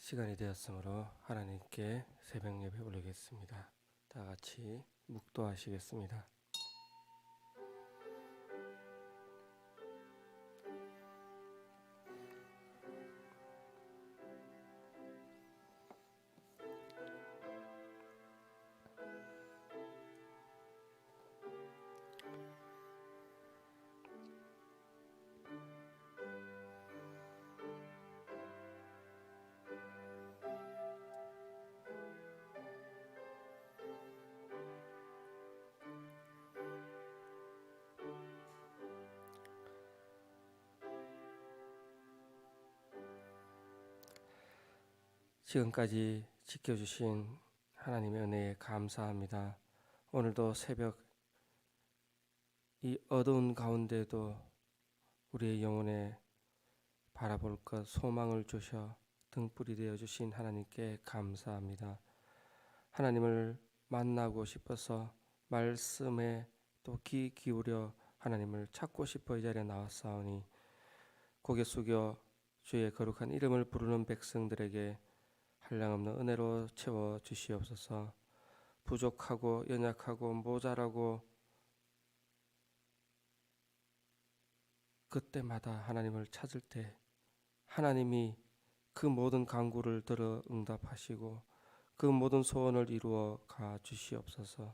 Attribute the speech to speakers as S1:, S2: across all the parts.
S1: 시간이 되었으므로 하나님께 새벽 예배 올리겠습니다. 다 같이 묵도하시겠습니다. 지금까지 지켜주신 하나님의 은혜에 감사합니다. 오늘도 새벽 이 어두운 가운데도 우리의 영혼에 바라볼 것 소망을 주셔 등불이 되어 주신 하나님께 감사합니다. 하나님을 만나고 싶어서 말씀에 또 귀 기울여 하나님을 찾고 싶어 이 자리에 나왔사오니 고개 숙여 주의 거룩한 이름을 부르는 백성들에게 한량없는 은혜로 채워 주시옵소서. 부족하고 연약하고 모자라고 그때마다 하나님을 찾을 때 하나님이 그 모든 간구를 들어 응답하시고 그 모든 소원을 이루어 가 주시옵소서.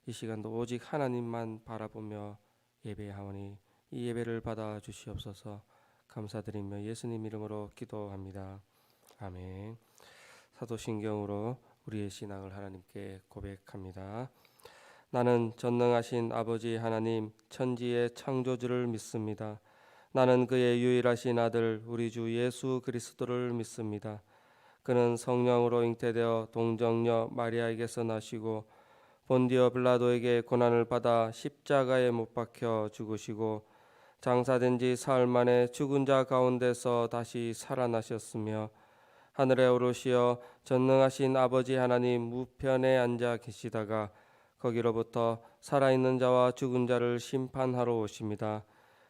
S1: 이 시간도 오직 하나님만 바라보며 예배하오니 이 예배를 받아 주시옵소서. 감사드리며 예수님 이름으로 기도합니다. 아멘. 사도신경으로 우리의 신앙을 하나님께 고백합니다. 나는 전능하신 아버지 하나님 천지의 창조주를 믿습니다. 나는 그의 유일하신 아들 우리 주 예수 그리스도를 믿습니다. 그는 성령으로 잉태되어 동정녀 마리아에게서 나시고 본디오 빌라도에게 고난을 받아 십자가에 못 박혀 죽으시고 장사된 지 사흘 만에 죽은 자 가운데서 다시 살아나셨으며 하늘에 오르시어 전능하신 아버지 하나님 우편에 앉아 계시다가 거기로부터 살아있는 자와 죽은 자를 심판하러 오십니다.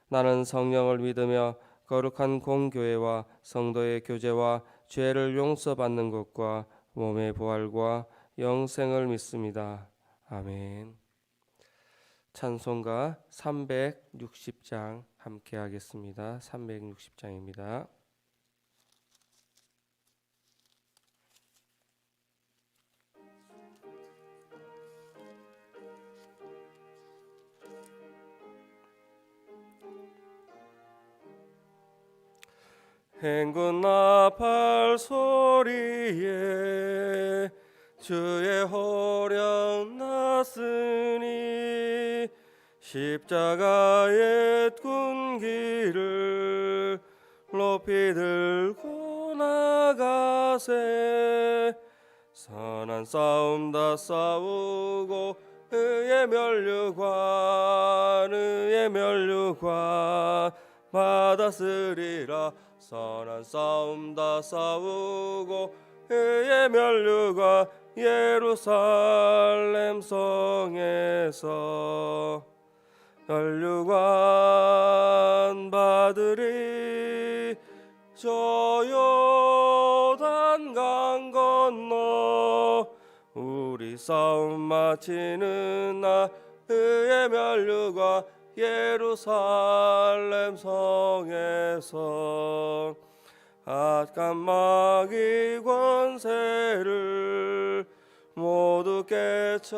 S1: 나는 성령을 믿으며 거룩한 공교회와 성도의 교제와 죄를 용서받는 것과 몸의 부활과 영생을 믿습니다. 아멘. 찬송가 360장 함께 하겠습니다. 360장입니다. 행군 나팔 소리에 주의 호령 났으니 십자가의 군기를 높이 들고 나가세. 선한 싸움 다 싸우고 의의 면류관 받았으리라. 선한 싸움 다 싸우고 의의 면류관 예루살렘 성에서 면류관 받으리. 저 요단 강 건너 우리 싸움 마치는 날 의의 면류관 예루살렘 성에서 악한 마귀 권세를 모두 깨쳐버리고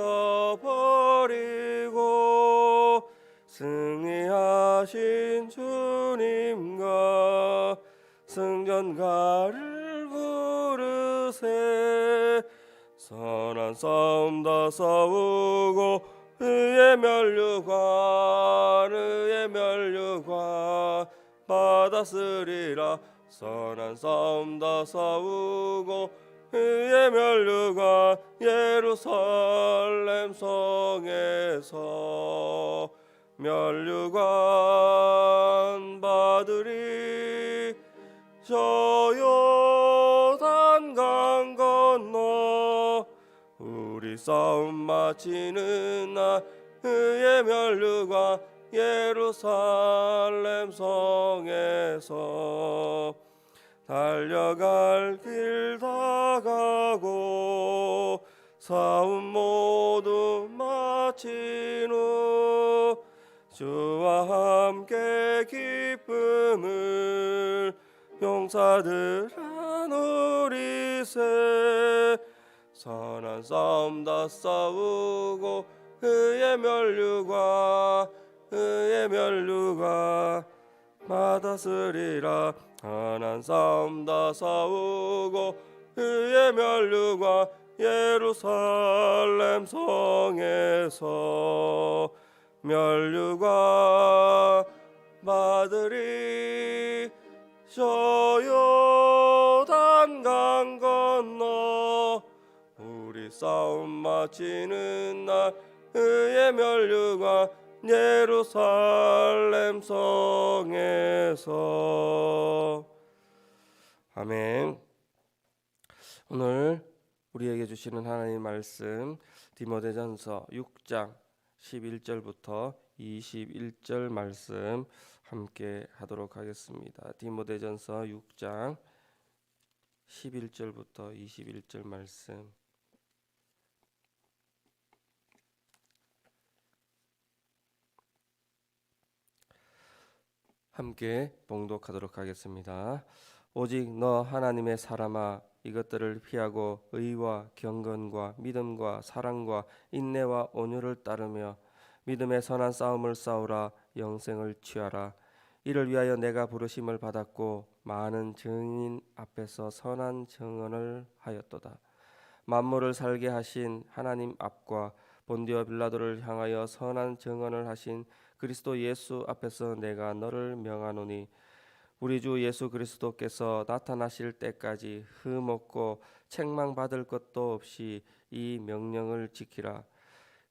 S1: 승리하신 주님과 승전가를 부르세. 선한 싸움 다 싸우고 의의 면류관 받았으리라. 선한 싸움 다 싸우고 의의 면류관 예루살렘 성에서 면류관 받으리. 저 요단 강 건너 우리 싸움 마치는 날 의의 면류관 예루살렘 성에서 달려갈 길 다 가고 싸움 모두 마친 후 주와 함께 기쁨을 용사들아 누리세. 선한 싸움 다 싸우고 의의 면류관 받았으리라. 선한 싸움 다 싸우고 의의 면류관 예루살렘 성에서 면류관 받으리. 저 요단 강 건너 우리 싸움 마치는 날 의의 면류관 예루살렘 성에서. 아멘. 오늘 우리에게 주시는 하나님의 말씀 디모데전서 6장 11절부터 21절 말씀 함께 하도록 하겠습니다. 디모데전서 6장 11절부터 21절 말씀 함께 봉독하도록 하겠습니다. 오직 너 하나님의 사람아, 이것들을 피하고 의와 경건과 믿음과 사랑과 인내와 온유를 따르며 믿음의 선한 싸움을 싸우라. 영생을 취하라. 이를 위하여 내가 부르심을 받았고 많은 증인 앞에서 선한 증언을 하였도다. 만물을 살게 하신 하나님 앞과 본디오 빌라도를 향하여 선한 증언을 하신 그리스도 예수 앞에서 내가 너를 명하노니 우리 주 예수 그리스도께서 나타나실 때까지 흠없고 책망받을 것도 없이 이 명령을 지키라.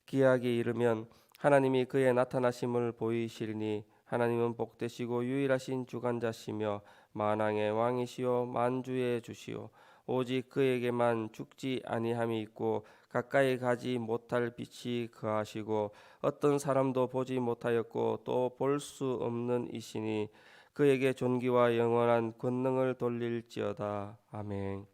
S1: 기약이 이르면 하나님이 그의 나타나심을 보이시리니 하나님은 복되시고 유일하신 주관자시며 만왕의 왕이시요 만주의 주시요 오직 그에게만 죽지 아니함이 있고 가까이 가지 못할 빛이 그하시고 어떤 사람도 보지 못하였고 또 볼 수 없는 이시니 그에게 존귀와 영원한 권능을 돌릴지어다. 아멘.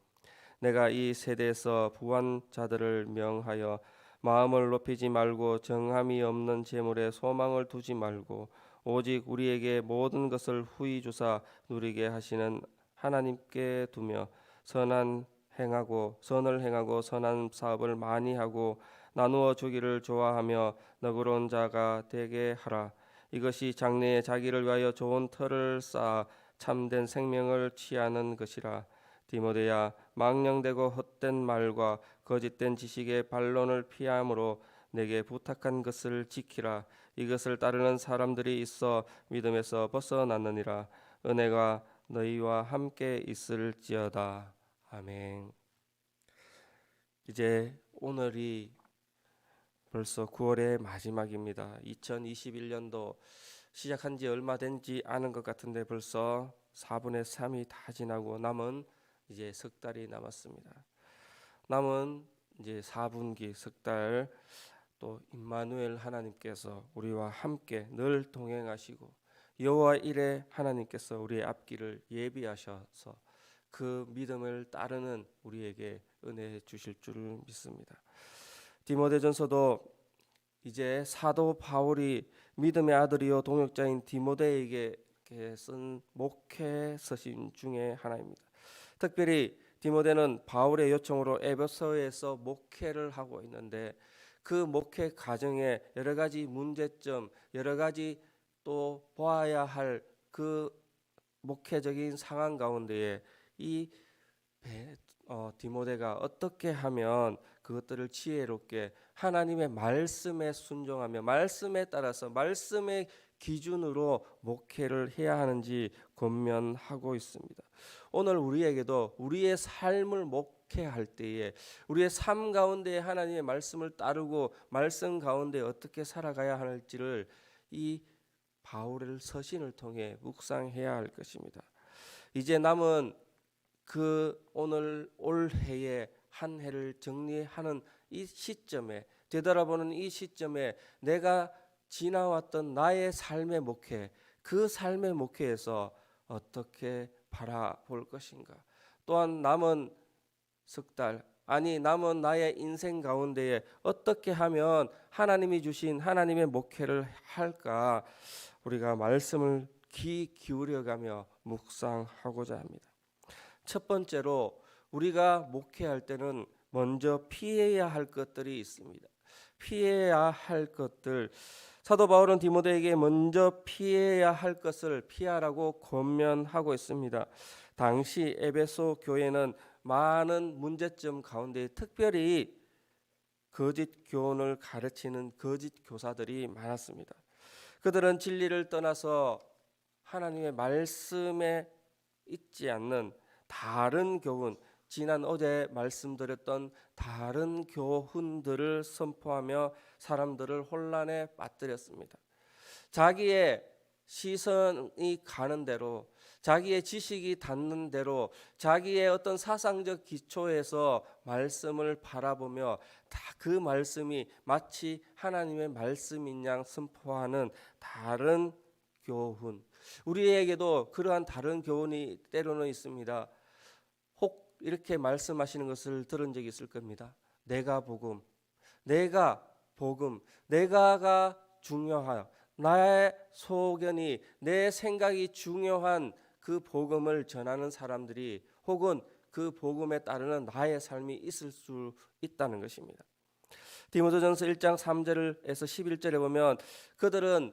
S1: 내가 이 세대에서 부한 자들을 명하여 마음을 높이지 말고 정함이 없는 재물에 소망을 두지 말고 오직 우리에게 모든 것을 후히 주사 누리게 하시는 하나님께 두며 선을 행하고 선한 사업을 많이 하고 나누어 주기를 좋아하며 너그러운 자가 되게 하라. 이것이 장래에 자기를 위하여 좋은 터를 쌓아 참된 생명을 취하는 것이라. 디모데야, 망령되고 헛된 말과 거짓된 지식의 반론을 피함으로 내게 부탁한 것을 지키라. 이것을 따르는 사람들이 있어 믿음에서 벗어났느니라. 은혜가 너희와 함께 있을지어다. 아멘. 이제 오늘이 벌써 9월의 마지막입니다. 2021년도 시작한 지 얼마 되지 않은 것 같은데 벌써 4분의 3이 다 지나고 남은 이제 석 달이 남았습니다. 남은 이제 4분기 석 달 또 임마누엘 하나님께서 우리와 함께 늘 동행하시고 여호와 이레 하나님께서 우리의 앞길을 예비하셔서 그 믿음을 따르는 우리에게 은혜 주실 줄 믿습니다. 디모데전서도 이제 사도 바울이 믿음의 아들이요 동역자인 디모데에게 쓴 목회 서신 중에 하나입니다. 특별히 디모데는 바울의 요청으로 에베소에서 목회를 하고 있는데 그 목회 과정에 여러 가지 문제점, 여러 가지 또 보아야 할 그 목회적인 상황 가운데에 이 디모데가 어떻게 하면 그것들을 지혜롭게 하나님의 말씀에 순종하며 말씀에 따라서 말씀의 기준으로 목회를 해야 하는지 권면하고 있습니다. 오늘 우리에게도 우리의 삶을 목회할 때에 우리의 삶 가운데 하나님의 말씀을 따르고 말씀 가운데 어떻게 살아가야 할지를 이 바울의 서신을 통해 묵상해야 할 것입니다. 이제 남은 그 오늘 올해의 한 해를 정리하는 이 시점에 되돌아보는 이 시점에 내가 지나왔던 나의 삶의 목회, 그 삶의 목회에서 어떻게 바라볼 것인가? 또한 남은 석 달, 아니 남은 나의 인생 가운데에 어떻게 하면 하나님이 주신 하나님의 목회를 할까? 우리가 말씀을 귀 기울여가며 묵상하고자 합니다. 첫 번째로 우리가 목회할 때는 먼저 피해야 할 것들이 있습니다. 피해야 할 것들, 사도 바울은 디모데에게 먼저 피해야 할 것을 피하라고 권면하고 있습니다. 당시 에베소 교회는 많은 문제점 가운데 특별히 거짓 교훈을 가르치는 거짓 교사들이 많았습니다. 그들은 진리를 떠나서 하나님의 말씀에 있지 않는 다른 교훈, 지난 어제 말씀드렸던 다른 교훈들을 선포하며 사람들을 혼란에 빠뜨렸습니다. 자기의 시선이 가는 대로, 자기의 지식이 닿는 대로, 자기의 어떤 사상적 기초에서 말씀을 바라보며 다 그 말씀이 마치 하나님의 말씀인 양 선포하는 다른 교훈. 우리에게도 그러한 다른 교훈이 때로는 있습니다. 혹 이렇게 말씀하시는 것을 들은 적이 있을 겁니다. 내가 복음, 내가가 중요하여 나의 소견이, 내 생각이 중요한 그 복음을 전하는 사람들이, 혹은 그 복음에 따르는 나의 삶이 있을 수 있다는 것입니다. 디모데전서 1장 3절에서 11절에 보면 그들은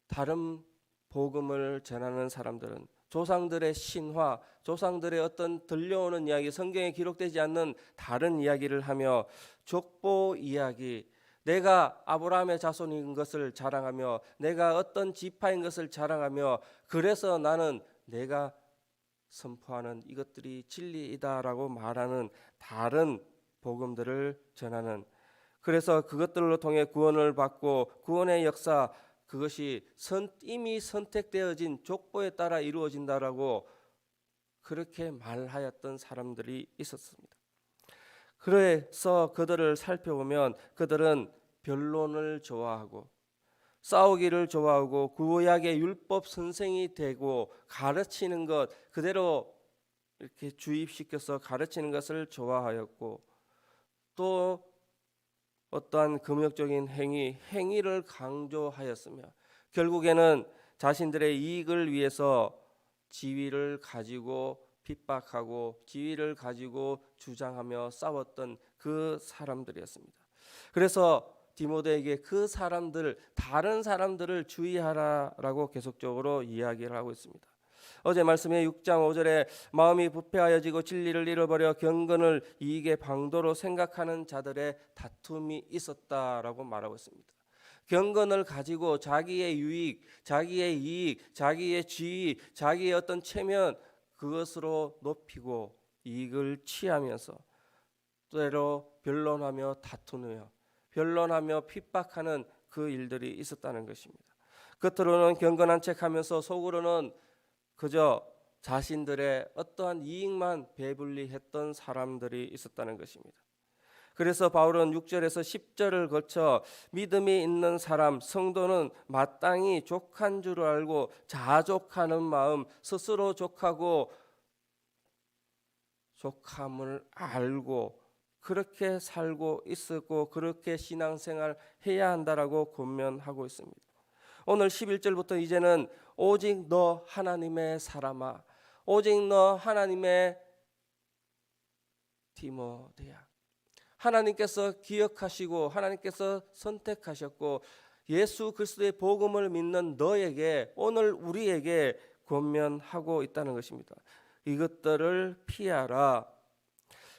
S1: 다른 복음을 전하는 사람들은 조상들의 신화, 조상들의 어떤 들려오는 이야기, 성경에 기록되지 않는 다른 이야기를 하며 족보 이야기, 내가 아브라함의 자손인 것을 자랑하며 내가 어떤 지파인 것을 자랑하며 그래서 나는 내가 선포하는 이것들이 진리이다라고 말하는 다른 복음들을 전하는, 그래서 그것들로 통해 구원을 받고 구원의 역사, 그것이 이미 선택되어진 족보에 따라 이루어진다라고 그렇게 말하였던 사람들이 있었습니다. 그래서 그들을 살펴보면 그들은 변론을 좋아하고 싸우기를 좋아하고 구약의 율법 선생이 되고 가르치는 것 그대로 이렇게 주입시켜서 가르치는 것을 좋아하였고, 또 어떠한 금욕적인 행위를 강조하였으며 결국에는 자신들의 이익을 위해서 지위를 가지고 핍박하고 지위를 가지고 주장하며 싸웠던 그 사람들이었습니다. 그래서 디모데에게 그 사람들, 다른 사람들을 주의하라라고 계속적으로 이야기를 하고 있습니다. 어제 말씀에 6장 5절에 마음이 부패하여지고 진리를 잃어버려 경건을 이익의 방도로 생각하는 자들의 다툼이 있었다라고 말하고 있습니다. 경건을 가지고 자기의 유익, 자기의 이익, 자기의 지위, 자기의 어떤 체면, 그것으로 높이고 이익을 취하면서 때로 변론하며 다투며 변론하며 핍박하는 그 일들이 있었다는 것입니다. 겉으로는 경건한 척하면서 속으로는 그저 자신들의 어떠한 이익만 배불리했던 사람들이 있었다는 것입니다. 그래서 바울은 6절에서 10절을 거쳐 믿음이 있는 사람, 성도는 마땅히 족한 줄 알고 자족하는 마음, 스스로 족하고 족함을 알고 그렇게 살고 있었고 그렇게 신앙생활 해야 한다라고 권면하고 있습니다. 오늘 11절부터 이제는 오직 너 하나님의 사람아, 오직 너 하나님의 디모데야, 하나님께서 기억하시고 하나님께서 선택하셨고 예수 그리스도의 복음을 믿는 너에게, 오늘 우리에게 권면하고 있다는 것입니다. 이것들을 피하라.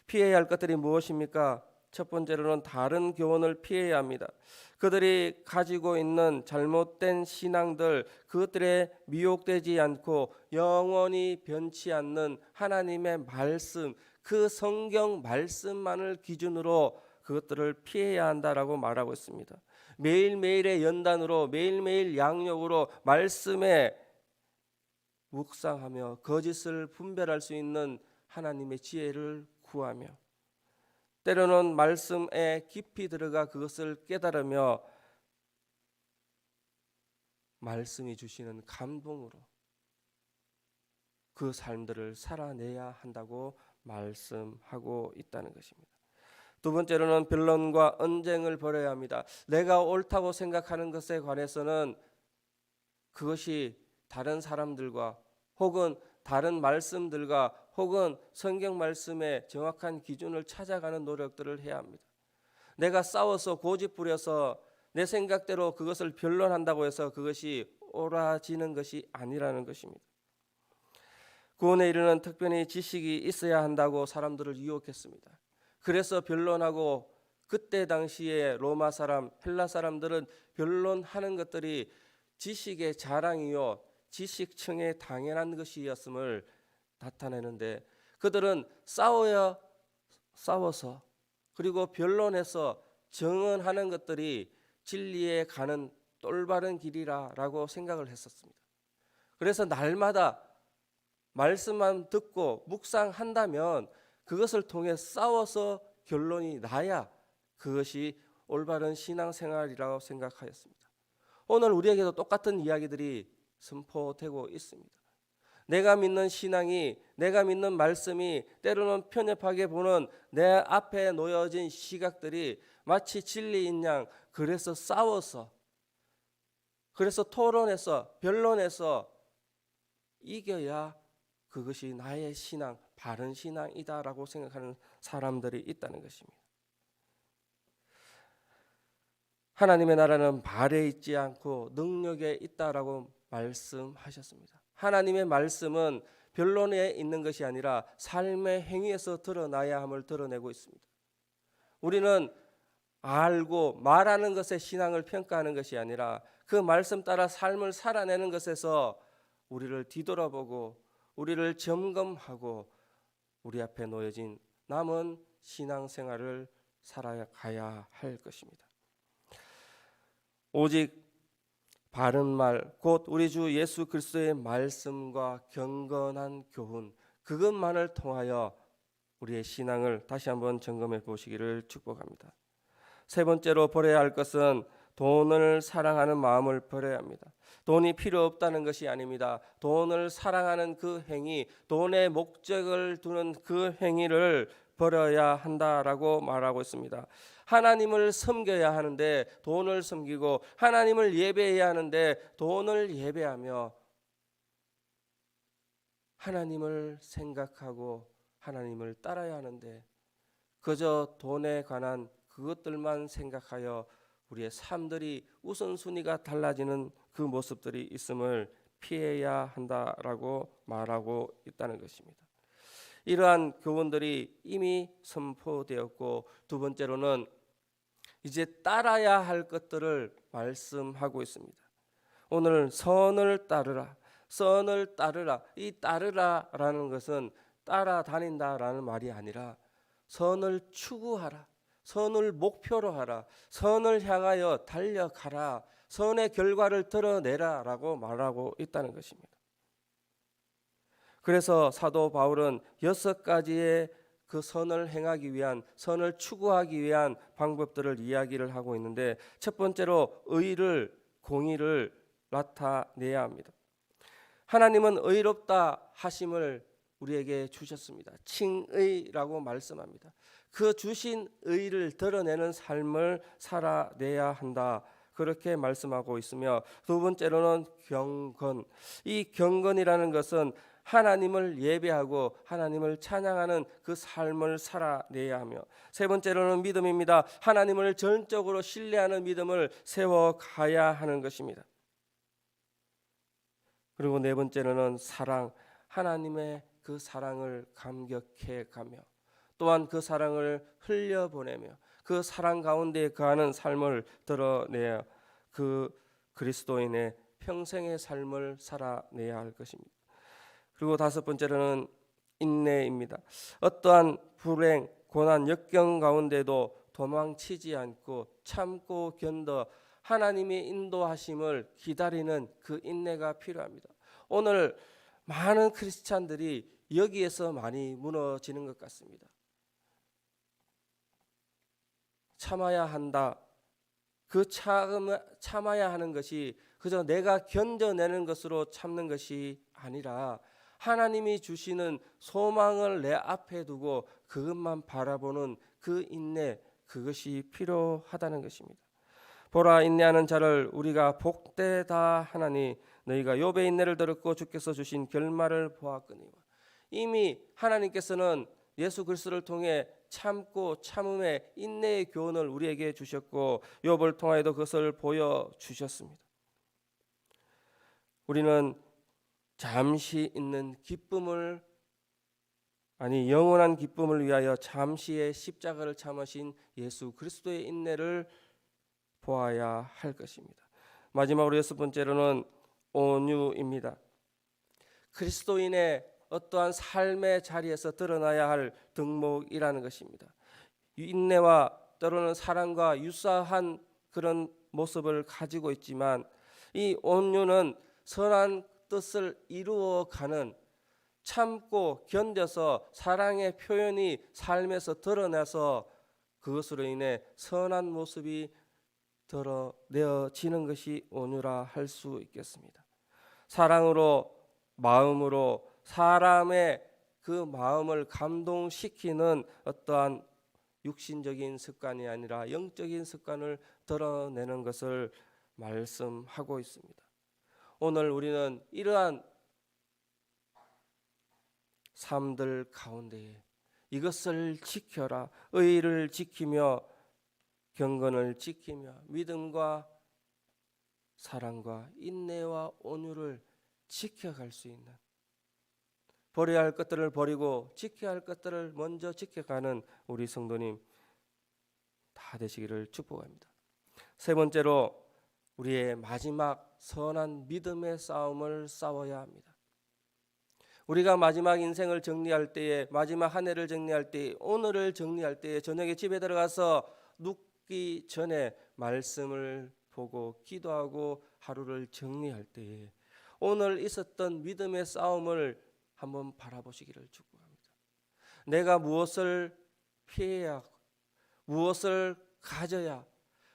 S1: 피해야 할 것들이 무엇입니까? 첫 번째로는 다른 교훈을 피해야 합니다. 그들이 가지고 있는 잘못된 신앙들, 그것들에 미혹되지 않고 영원히 변치 않는 하나님의 말씀, 그 성경 말씀만을 기준으로 그것들을 피해야 한다라고 말하고 있습니다. 매일매일의 연단으로, 매일매일 양육으로 말씀에 묵상하며 거짓을 분별할 수 있는 하나님의 지혜를 구하며, 때로는 말씀에 깊이 들어가 그것을 깨달으며 말씀이 주시는 감동으로 그 삶들을 살아내야 한다고 말씀하고 있다는 것입니다. 두 번째로는 변론과 언쟁을 벌여야 합니다. 내가 옳다고 생각하는 것에 관해서는 그것이 다른 사람들과 혹은 다른 말씀들과 혹은 성경 말씀의 정확한 기준을 찾아가는 노력들을 해야 합니다. 내가 싸워서 고집부려서 내 생각대로 그것을 변론한다고 해서 그것이 옳아지는 것이 아니라는 것입니다. 구원에 이르는 특별히 지식이 있어야 한다고 사람들을 유혹했습니다. 그래서 변론하고 그때 당시에 로마 사람, 헬라 사람들은 변론하는 것들이 지식의 자랑이요 지식층의 당연한 것이었음을 나타내는데 그들은 싸워서 그리고 변론해서 정언하는 것들이 진리에 가는 똘바른 길이라고 생각을 했었습니다. 그래서 날마다 말씀만 듣고 묵상한다면 그것을 통해 싸워서 결론이 나야 그것이 올바른 신앙생활이라고 생각하였습니다. 오늘 우리에게도 똑같은 이야기들이 선포되고 있습니다. 내가 믿는 신앙이, 내가 믿는 말씀이 때로는 편협하게 보는 내 앞에 놓여진 시각들이 마치 진리인 양 그래서 싸워서, 그래서 토론해서 변론해서 이겨야 그것이 나의 신앙, 바른 신앙이다라고 생각하는 사람들이 있다는 것입니다. 하나님의 나라는 발에 있지 않고 능력에 있다라고 말씀하셨습니다. 하나님의 말씀은 변론에 있는 것이 아니라 삶의 행위에서 드러나야 함을 드러내고 있습니다. 우리는 알고 말하는 것에 신앙을 평가하는 것이 아니라 그 말씀 따라 삶을 살아내는 것에서 우리를 뒤돌아보고 우리를 점검하고 우리 앞에 놓여진 남은 신앙생활을 살아가야 할 것입니다. 오직 바른 말, 곧 우리 주 예수 그리스도의 말씀과 경건한 교훈, 그것만을 통하여 우리의 신앙을 다시 한번 점검해 보시기를 축복합니다. 세 번째로 버려야 할 것은 돈을 사랑하는 마음을 버려야 합니다. 돈이 필요 없다는 것이 아닙니다. 돈을 사랑하는 그 행위, 돈의 목적을 두는 그 행위를 버려야 한다라고 말하고 있습니다. 하나님을 섬겨야 하는데 돈을 섬기고 하나님을 예배해야 하는데 돈을 예배하며 하나님을 생각하고 하나님을 따라야 하는데 그저 돈에 관한 그것들만 생각하여 우리의 삶들이 우선순위가 달라지는 그 모습들이 있음을 피해야 한다라고 말하고 있다는 것입니다. 이러한 교훈들이 이미 선포되었고 두 번째로는 이제 따라야 할 것들을 말씀하고 있습니다. 오늘 선을 따르라, 선을 따르라. 이 따르라라는 것은 따라다닌다라는 말이 아니라 선을 추구하라, 선을 목표로 하라, 선을 향하여 달려가라, 선의 결과를 드러내라라고 말하고 있다는 것입니다. 그래서 사도 바울은 6가지의 그 선을 행하기 위한, 선을 추구하기 위한 방법들을 이야기를 하고 있는데 첫 번째로 의를, 공의를 나타내야 합니다. 하나님은 의롭다 하심을 우리에게 주셨습니다. 칭의라고 말씀합니다. 그 주신 의를 드러내는 삶을 살아내야 한다. 그렇게 말씀하고 있으며 두 번째로는 경건. 이 경건이라는 것은 하나님을 예배하고 하나님을 찬양하는 그 삶을 살아내야 하며 세 번째로는 믿음입니다. 하나님을 전적으로 신뢰하는 믿음을 세워가야 하는 것입니다. 그리고 네 번째로는 사랑, 하나님의 그 사랑을 감격해 가며 또한 그 사랑을 흘려보내며 그 사랑 가운데 거하는 삶을 드러내어 그 그리스도인의 평생의 삶을 살아내야 할 것입니다. 그리고 다섯 번째로는 인내입니다. 어떠한 불행, 고난, 역경 가운데도 도망치지 않고 참고 견뎌 하나님의 인도하심을 기다리는 그 인내가 필요합니다. 오늘 많은 크리스찬들이 여기에서 많이 무너지는 것 같습니다. 참아야 한다. 그 참아야 하는 것이 그저 내가 견뎌내는 것으로 참는 것이 아니라 하나님이 주시는 소망을 내 앞에 두고 그것만 바라보는 그 인내, 그것이 필요하다는 것입니다. 보라, 인내하는 자를 우리가 복되다 하나니 너희가 욥의 인내를 들었고 주께서 주신 결말을 보았거니와. 이미 하나님께서는 예수 그리스도를 통해 참고 참음의 인내의 교훈을 우리에게 주셨고 욥을 통하여도 그것을 보여주셨습니다. 우리는 잠시 있는 기쁨을, 아니 영원한 기쁨을 위하여 잠시의 십자가를 참으신 예수 그리스도의 인내를 보아야 할 것입니다. 마지막으로 여섯 번째로는 온유입니다. 그리스도인의 어떠한 삶의 자리에서 드러나야 할 덕목이라는 것입니다. 인내와 때로는 사랑과 유사한 그런 모습을 가지고 있지만 이 온유는 선한 뜻을 이루어가는, 참고 견뎌서 사랑의 표현이 삶에서 드러나서 그것으로 인해 선한 모습이 드러내어지는 것이 온유라 할 수 있겠습니다. 사랑으로, 마음으로 사람의 그 마음을 감동시키는 어떠한 육신적인 습관이 아니라 영적인 습관을 드러내는 것을 말씀하고 있습니다. 오늘 우리는 이러한 삶들 가운데에 이것을 지켜라, 의를 지키며 경건을 지키며 믿음과 사랑과 인내와 온유를 지켜갈 수 있는, 버려야 할 것들을 버리고 지켜야 할 것들을 먼저 지켜가는 우리 성도님 다 되시기를 축복합니다. 세 번째로 우리의 마지막 선한 믿음의 싸움을 싸워야 합니다. 우리가 마지막 인생을 정리할 때에, 마지막 한 해를 정리할 때에, 오늘을 정리할 때에 저녁에 집에 들어가서 눕기 전에 말씀을 보고 기도하고 하루를 정리할 때에 오늘 있었던 믿음의 싸움을 한번 바라보시기를 축복합니다. 내가 무엇을 피해야 하고 무엇을 가져야,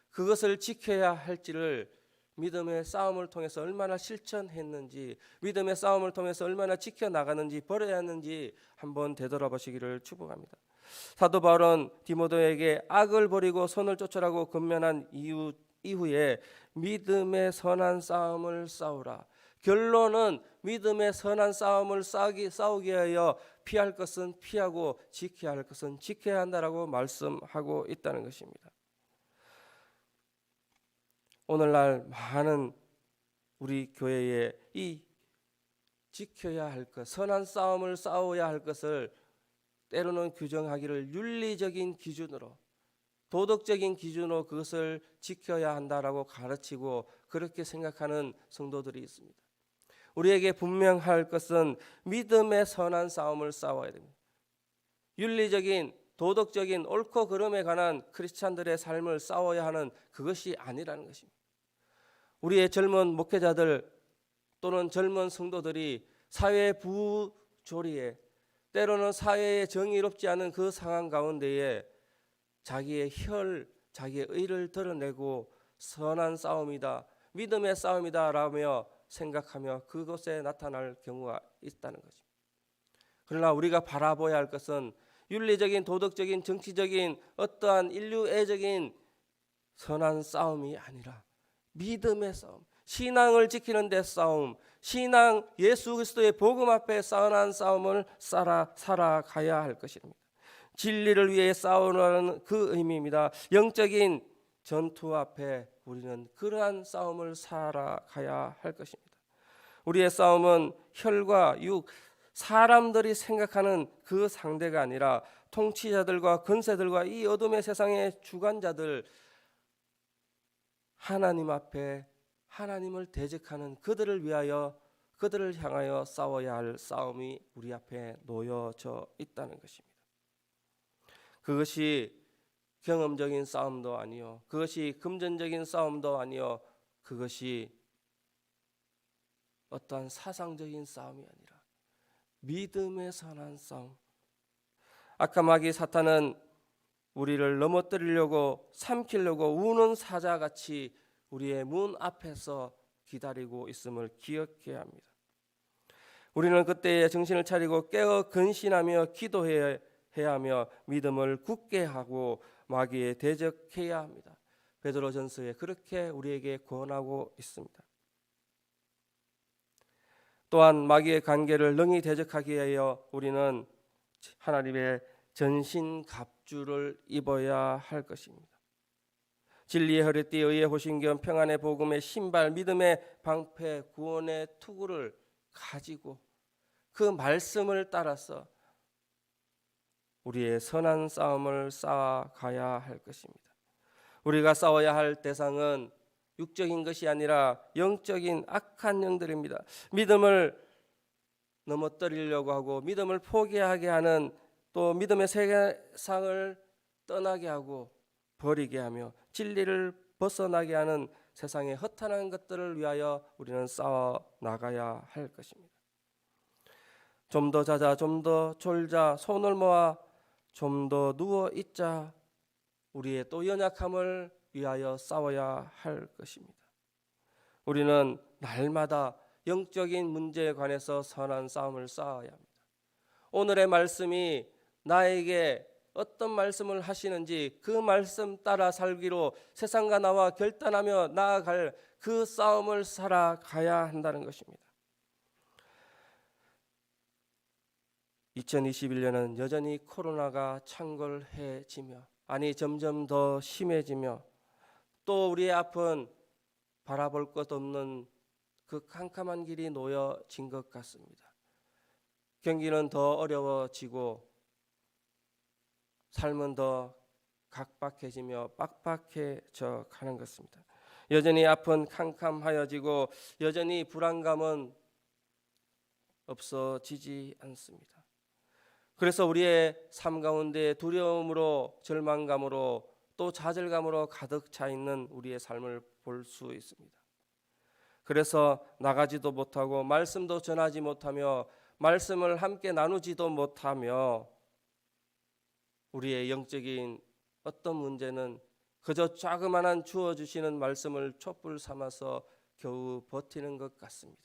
S1: 그것을 지켜야 할지를 믿음의 싸움을 통해서 얼마나 실천했는지, 믿음의 싸움을 통해서 얼마나 지켜나가는지, 버려야 하는지 한번 되돌아보시기를 축복합니다. 사도 바울은 디모데에게 악을 버리고 선을 쫓으라고 권면한 이후에 믿음의 선한 싸움을 싸우라. 결론은 믿음의 선한 싸움을 싸우기 위하여 피할 것은 피하고 지켜야 할 것은 지켜야 한다라고 말씀하고 있다는 것입니다. 오늘날 많은 우리 교회에 이 지켜야 할 것, 선한 싸움을 싸워야 할 것을 때로는 규정하기를 윤리적인 기준으로, 도덕적인 기준으로 그것을 지켜야 한다라고 가르치고 그렇게 생각하는 성도들이 있습니다. 우리에게 분명할 것은 믿음의 선한 싸움을 싸워야 됩니다. 윤리적인, 도덕적인 옳고 그름에 관한 크리스찬들의 삶을 싸워야 하는 그것이 아니라는 것입니다. 우리의 젊은 목회자들 또는 젊은 성도들이 사회 부조리에, 때로는 사회에 정의롭지 않은 그 상황 가운데에 자기의 자기의 의를 드러내고 선한 싸움이다, 믿음의 싸움이다 라며 생각하며 그곳에 나타날 경우가 있다는 거죠. 그러나 우리가 바라봐야 할 것은 윤리적인, 도덕적인, 정치적인 어떠한 인류애적인 선한 싸움이 아니라 믿음의 싸움, 신앙을 지키는 데 싸움, 신앙 예수 그리스도의 복음 앞에 선한 싸움을 살아가야 할 것입니다. 진리를 위해 싸우는 그 의미입니다. 영적인 전투 앞에 우리는 그러한 싸움을 살아가야 할 것입니다. 우리의 싸움은 혈과 육, 사람들이 생각하는 그 상대가 아니라 통치자들과 권세들과 이 어둠의 세상의 주관자들, 하나님 앞에 하나님을 대적하는 그들을 위하여, 그들을 향하여 싸워야 할 싸움이 우리 앞에 놓여져 있다는 것입니다. 그것이 경험적인 싸움도 아니요, 그것이 금전적인 싸움도 아니요, 그것이 어떠한 사상적인 싸움이 아니라 믿음의 선한 싸움. 악한 마귀 사탄은 우리를 넘어뜨리려고, 삼키려고 우는 사자같이 우리의 문 앞에서 기다리고 있음을 기억해야 합니다. 우리는 그때에 정신을 차리고 깨어 근신하며 기도해야 하며 믿음을 굳게 하고 마귀에 대적해야 합니다. 베드로전서에 그렇게 우리에게 권하고 있습니다. 또한 마귀의 관계를 능히 대적하기 위하여 우리는 하나님의 전신갑주를 입어야 할 것입니다. 진리의 허리띠, 의의 호신경, 평안의 복음의 신발, 믿음의 방패, 구원의 투구를 가지고 그 말씀을 따라서 우리의 선한 싸움을 쌓아가야 할 것입니다. 우리가 싸워야 할 대상은 육적인 것이 아니라 영적인 악한 영들입니다. 믿음을 넘어뜨리려고 하고 믿음을 포기하게 하는, 또 믿음의 세상을 떠나게 하고 버리게 하며 진리를 벗어나게 하는 세상의 허탄한 것들을 위하여 우리는 싸워 나가야 할 것입니다. 좀 더 자자, 좀 더 졸자, 손을 모아 좀 더 누워 있자, 우리의 또 연약함을 위하여 싸워야 할 것입니다. 우리는 날마다 영적인 문제에 관해서 선한 싸움을 싸워야 합니다. 오늘의 말씀이 나에게 어떤 말씀을 하시는지 그 말씀 따라 살기로 세상과 나와 결단하며 나아갈 그 싸움을 살아가야 한다는 것입니다. 2021년은 여전히 코로나가 창궐해지며, 아니 점점 더 심해지며, 또 우리의 앞은 바라볼 것 없는 그 캄캄한 길이 놓여진 것 같습니다. 경기는 더 어려워지고 삶은 더 각박해지며 빡빡해져 가는 것입니다. 여전히 앞은 캄캄하여지고 여전히 불안감은 없어지지 않습니다. 그래서 우리의 삶 가운데 두려움으로, 절망감으로, 또 좌절감으로 가득 차 있는 우리의 삶을 볼 수 있습니다. 그래서 나가지도 못하고 말씀도 전하지 못하며 말씀을 함께 나누지도 못하며 우리의 영적인 어떤 문제는 그저 자그마한 주어주시는 말씀을 촛불 삼아서 겨우 버티는 것 같습니다.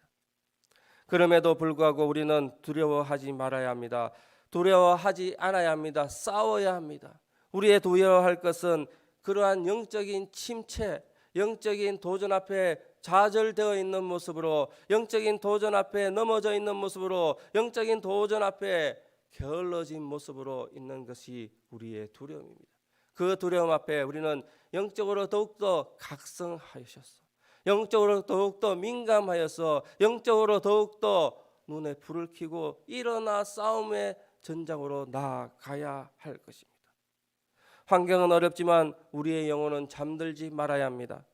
S1: 그럼에도 불구하고 우리는 두려워하지 말아야 합니다. 두려워하지 않아야 합니다. 싸워야 합니다. 우리의 두려워할 것은 그러한 영적인 침체, 영적인 도전 앞에 좌절되어 있는 모습으로, 영적인 도전 앞에 넘어져 있는 모습으로, 영적인 도전 앞에 게을러진 모습으로 있는 것이 우리의 두려움입니다. 그 두려움 앞에 우리는 영적으로 더욱더 각성하셔서, 영적으로 더욱더 민감하여서, 영적으로 더욱더 눈에 불을 켜고 일어나 싸움의 전장으로 나아가야 할 것입니다. 환경은 어렵지만 우리의 영혼은 잠들지 말아야 합니다.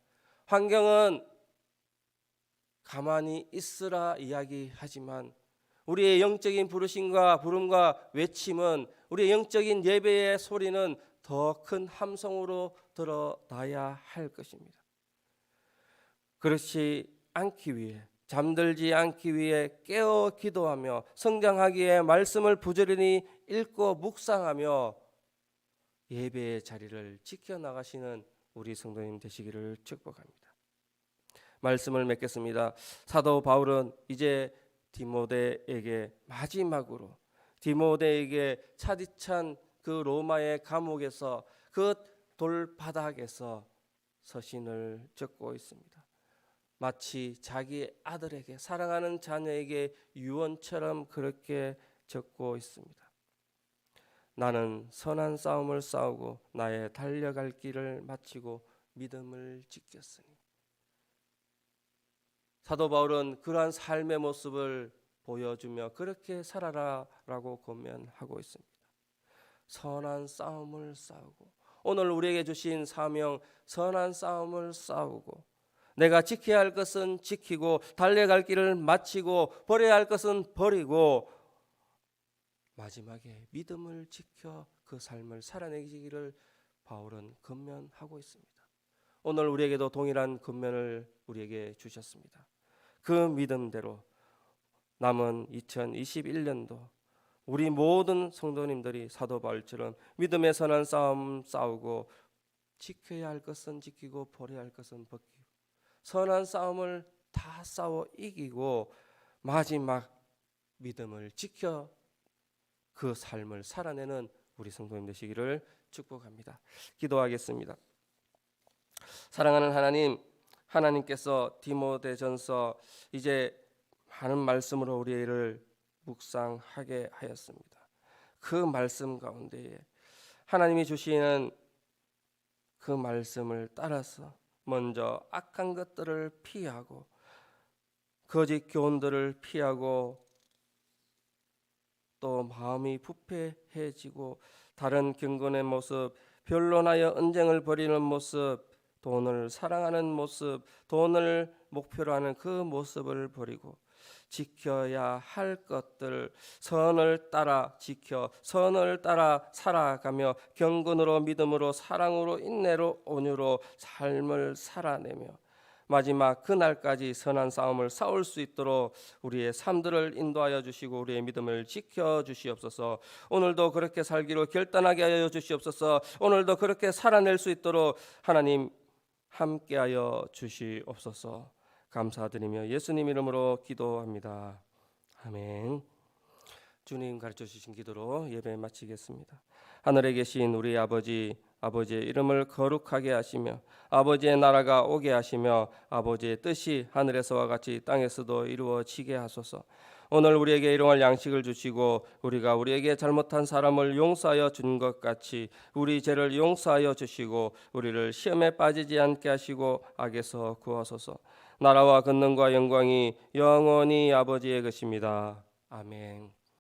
S1: 환경은 가만히 있으라 이야기하지만 우리의 영적인 부르심과 부름과 외침은, 우리의 영적인 예배의 소리는 더 큰 함성으로 드러나야 할 것입니다. 그렇지 않기 위해, 잠들지 않기 위해 깨어 기도하며 성장하기에 말씀을 부지런히 읽고 묵상하며 예배의 자리를 지켜나가시는 우리 성도님 되시기를 축복합니다. 말씀을 맺겠습니다. 사도 바울은 이제 디모데에게 마지막으로, 디모데에게 차디찬 그 로마의 감옥에서, 그 돌바닥에서 서신을 적고 있습니다. 마치 자기 아들에게, 사랑하는 자녀에게 유언처럼 그렇게 적고 있습니다. 나는 선한 싸움을 싸우고 나의 달려갈 길을 마치고 믿음을 지켰으니. 사도 바울은 그러한 삶의 모습을 보여주며 그렇게 살아라라고 권면하고 있습니다. 선한 싸움을 싸우고, 오늘 우리에게 주신 사명, 선한 싸움을 싸우고, 내가 지켜야 할 것은 지키고, 달려갈 길을 마치고, 버려야 할 것은 버리고, 마지막에 믿음을 지켜 그 삶을 살아내기를 바울은 권면하고 있습니다. 오늘 우리에게도 동일한 권면을 우리에게 주셨습니다. 그 믿음대로 남은 2021년도 우리 모든 성도님들이 사도 바울처럼 믿음의 선한 싸움 싸우고, 지켜야 할 것은 지키고 버려야 할 것은 벗기고, 선한 싸움을 다 싸워 이기고 마지막 믿음을 지켜 그 삶을 살아내는 우리 성도님 되시기를 축복합니다. 기도하겠습니다. 사랑하는 하나님, 하나님께서 디모데전서 이제 많은 말씀으로 우리를 묵상하게 하였습니다. 그 말씀 가운데에 하나님이 주시는 그 말씀을 따라서 먼저 악한 것들을 피하고 거짓 교훈들을 피하고 또 마음이 부패해지고 다른 경건의 모습, 변론하여 언쟁을 벌이는 모습, 돈을 사랑하는 모습, 돈을 목표로 하는 그 모습을 버리고 지켜야 할 것들, 선을 따라 지켜 선을 따라 살아가며 경건으로 믿음으로 사랑으로 인내로 온유로 삶을 살아내며 마지막 그날까지 선한 싸움을 싸울 수 있도록 우리의 삶들을 인도하여 주시고 우리의 믿음을 지켜 주시옵소서. 오늘도 그렇게 살기로 결단하게 하여 주시옵소서. 오늘도 그렇게 살아낼 수 있도록 하나님 함께하여 주시옵소서. 감사드리며 예수님 이름으로 기도합니다. 아멘. 주님 가르쳐 주신 기도로 예배 마치겠습니다. 하늘에 계신 우리 아버지, 아버지의 이름을 거룩하게 하시며 아버지의 나라가 오게 하시며 아버지의 뜻이 하늘에서와 같이 땅에서도 이루어지게 하소서. 오늘 우리에게 일용할 양식을 주시고 우리가 우리에게 잘못한 사람을 용서하여 준 것 같이 우리 죄를 용서하여 주시고 우리를 시험에 빠지지 않게 하시고 악에서 구하소서. 나라와 권능과 영광이 영원히 아버지의 것입니다. 아멘.